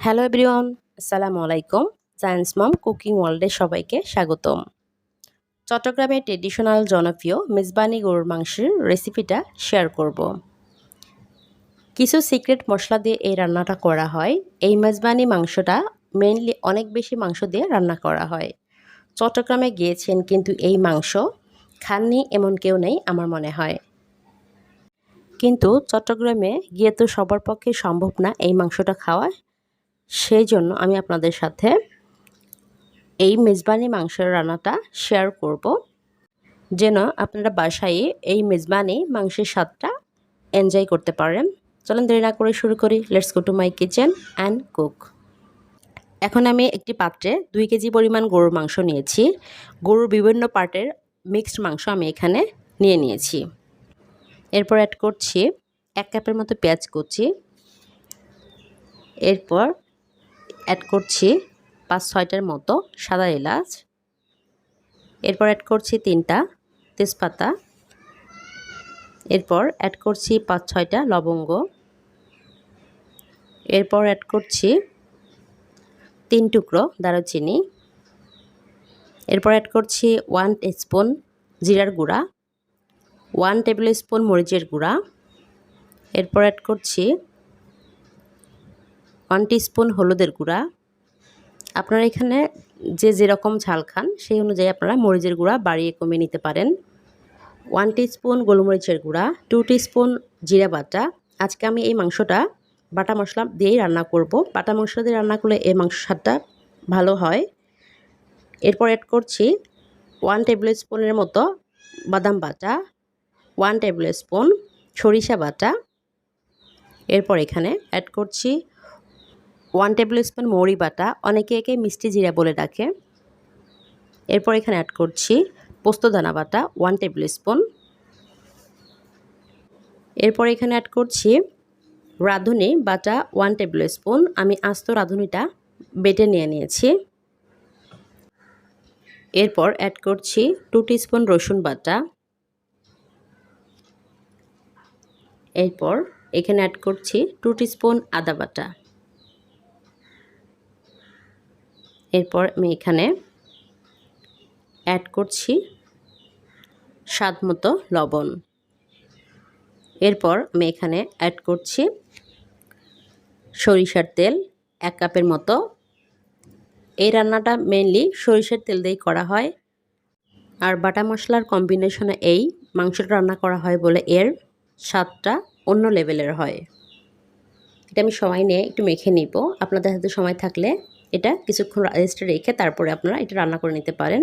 Hello everyone, আসসালামু আলাইকুম। Science মম cooking ওয়ার্ল্ডে সবাইকে স্বাগতম। চট্টগ্রামের ট্রেডিশনাল জনপ্রিয় মেজবানি গরুর মাংসের রেসিপিটা শেয়ার করব। কিছু সিক্রেট মশলা দিয়ে এই রান্নাটা করা হয়। এই মেজবানি মাংসটা মেইনলি অনেক বেশি মাংস দিয়ে রান্না করা হয়। চট্টগ্রামে গিয়েছেন কিন্তু এই মাংস খাননি এমন কেউ নেই আমার মনে হয়। কিন্তু চট্টগ্রামে গিয়ে তো সবার পক্ষে সম্ভব না এই মাংসটা খাওয়া। সেই জন্য আমি আপনাদের সাথে এই মেজবানি মাংসের রান্নাটা শেয়ার করব, যেন আপনারা বাসায় এই মেজবানি মাংসের স্বাদটা এনজয় করতে পারেন। চলুন দেরি না করে শুরু করি। Let's go to my kitchen and cook. এখন আমি একটি পাত্রে 2 কেজি পরিমাণ গরুর মাংস নিয়েছি। গরুর বিভিন্ন পার্টের মিক্সড মাংস আমি এখানে নিয়ে নিয়েছি। এরপর অ্যাড করছি 1 কাপের মতো পেঁয়াজ কুচি। এরপর অ্যাড করছি 5-6টার মতো সাদা এলাচ। এরপর অ্যাড করছি 3টা তেজপাতা। এরপর অ্যাড করছি 5-6টা লবঙ্গ। এরপর অ্যাড করছি 3 টুকরো দারুচিনি। এরপর অ্যাড করছি 1 স্পুন জিরার গুঁড়া, 1 টেবিল স্পুন মরিচের গুঁড়া। এরপর অ্যাড করছি 1 টিস্পুন হলুদের গুঁড়া। আপনারা এখানে যে যেরকম ঝাল খান সেই অনুযায়ী আপনারা মরিচের গুঁড়া বাড়িয়ে কমিয়ে নিতে পারেন। 1 টিস্পুন গোলমরিচের গুঁড়া, 2 টিস্পুন জিরা বাটা। আজকে আমি এই মাংসটা বাটা মশলা দিয়েই রান্না করব। বাটা মশলা দিয়ে রান্না করলে এই মাংসের স্বাদটা ভালো হয়। এরপর অ্যাড করছি 1 টেবিল স্পুনের মতো বাদাম বাটা, 1 টেবিল স্পুন সরিষা বাটা। এরপর এখানে অ্যাড করছি 1 টেবিল স্পুন মৌরি বাটা, অনেকে একে মিষ্টি জিরা বলে ডাকে। এরপর এখানে অ্যাড করছি পোস্তদানা বাটা 1 টেবিল স্পুন। এরপর এখানে অ্যাড করছি রাঁধুনি বাটা 1 টেবিল স্পুন। আমি আস্ত রাঁধুনিটা বেটে নিয়ে নিয়েছি। এরপর অ্যাড করছি 2 টিস্পুন রসুন বাটা। এরপর এখানে অ্যাড করছি 2 টিস্পুন আদা বাটা। এরপর আমি এখানে অ্যাড করছি স্বাদমতো লবণ। এরপর আমি এখানে অ্যাড করছি সরিষার তেল 1 কাপের মতো। এই রান্নাটা মেইনলি সরিষার তেল দিয়েই করা হয়। আর বাটা মশলার কম্বিনেশনে এই মাংসটা রান্না করা হয় বলে এর স্বাদটা অন্য লেভেলের হয়। এটা আমি সময় নিয়ে একটু মেখে নিব। আপনাদের হাতে সময় থাকলে এটা কিছুক্ষণ রেস্টে রেখে তারপরে আপনারা এটা রান্না করে নিতে পারেন।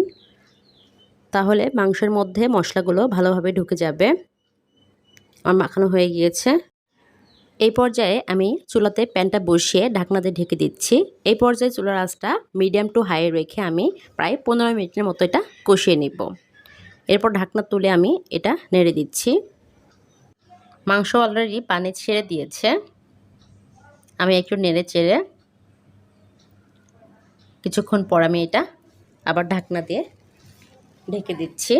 তাহলে মাংসের মধ্যে মশলাগুলো ভালোভাবে ঢুকে যাবে। আমার মাখানো হয়ে গিয়েছে। এই পর্যায়ে আমি চুলাতে প্যানটা বসিয়ে ঢাকনা দিয়ে ঢেকে দিচ্ছি। এই পর্যায়ে চুলার আঁচটা মিডিয়াম টু হাই রেখে আমি প্রায় 15 মিনিটের মতো এটা কষিয়ে নিব। এরপর ঢাকনা তুলে আমি এটা নেড়ে দিচ্ছি। মাংস অলরেডি পানি ছেড়ে দিয়েছে। আমি একটু নেড়ে চেড়ে কিছুক্ষণ পর আমি এটা আবার ঢাকনা দিয়ে ঢেকে দিচ্ছি।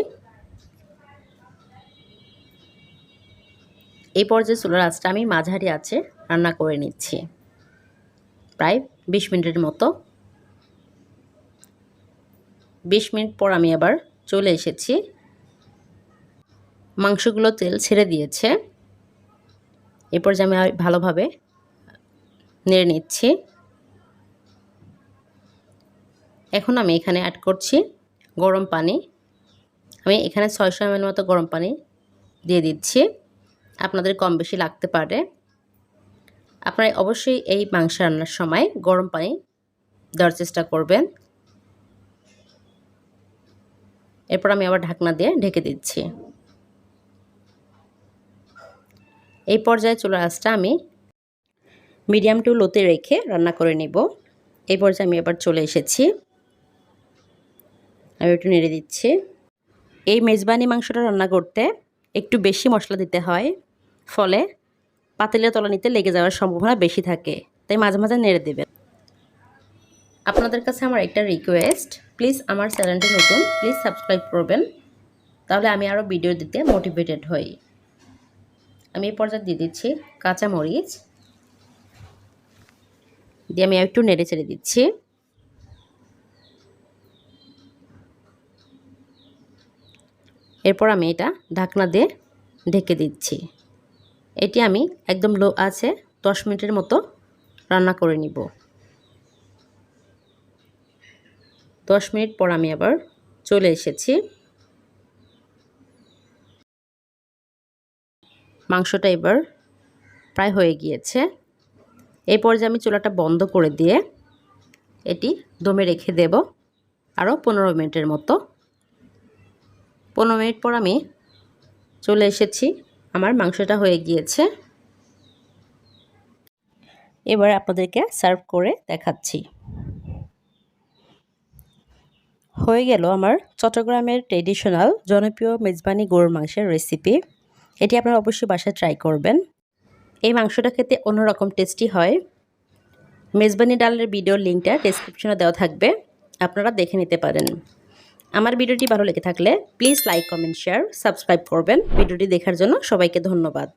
এই পর্যায়ে চুলার আঁচটা আমি মাঝারি আঁচে রান্না করে নিচ্ছি প্রায় 20 মিনিটের মতো। 20 মিনিট পর আমি আবার চলে এসেছি। মাংসগুলো তেল ছেড়ে দিয়েছে। এই পর্যায়ে আমি ভালোভাবে নেড়ে নিচ্ছি। এখন আমি এখানে অ্যাড করছি গরম পানি। আমি এখানে 600 ml মতো গরম পানি দিয়ে দিচ্ছি। আপনাদের কম বেশি লাগতে পারে। আপনারা অবশ্যই এই মাংস রান্নার সময় গরম পানি দেওয়ার চেষ্টা করবেন। এরপর আমি আবার ঢাকনা দিয়ে ঢেকে দিচ্ছি। এই পর্যায়ে চুলার আঁচটা আমি মিডিয়াম টু লোতে রেখে রান্না করে নেব। এই পর্যায়ে আমি আবার চলে এসেছি। আমি একটু নেড়ে দিচ্ছি। এই মেজবানি মাংসটা রান্না করতে একটু বেশি মশলা দিতে হয়, ফলে পাতিলের তলানিতে লেগে যাওয়ার সম্ভাবনা বেশি থাকে। তাই মাঝে মাঝে নেড়ে দেবেন। আপনাদের কাছে আমার একটা রিকোয়েস্ট, প্লিজ আমার চ্যানেলটি নতুন, প্লিজ সাবস্ক্রাইব করবেন, তাহলে আমি আরও ভিডিও দিতে মোটিভেটেড হই। আমি এই পর্যায়ে দিয়ে দিচ্ছি কাঁচামরিচ, দিয়ে আমি একটু নেড়ে চেড়ে দিচ্ছি। এরপর আমি এটা ঢাকনা দিয়ে ঢেকে দিচ্ছি। এটি আমি একদম লো আছে 10 মিনিটের মতো রান্না করে নিব। 10 মিনিট পর আমি আবার চলে এসেছি। মাংসটা এবার প্রায় হয়ে গিয়েছে। এই পর্যায়ে আমি চুলাটা বন্ধ করে দিয়ে এটি দমে রেখে দেব আরও 15 মিনিটের মতো। 15 মিনিট পর আমি চলে এসেছি। আমার মাংসটা হয়ে গিয়েছে। এবার আপনাদেরকে সার্ভ করে দেখাচ্ছি। হয়ে গেল আমার চট্টগ্রামের ট্রেডিশনাল জনপ্রিয় মেজবানি গরুর মাংসের রেসিপি। এটি আপনারা অবশ্যই বাসায় ট্রাই করবেন। এই মাংসটা খেতে অন্যরকম টেস্টি হয়। মেজবানি ডালের ভিডিওর লিঙ্কটা ডেসক্রিপশনে দেওয়া থাকবে, আপনারা দেখে নিতে পারেন। আমার ভিডিওটি ভালো লেগে থাকলে please like, comment, share, subscribe করবেন। ভিডিওটি দেখার জন্য সবাইকে ধন্যবাদ।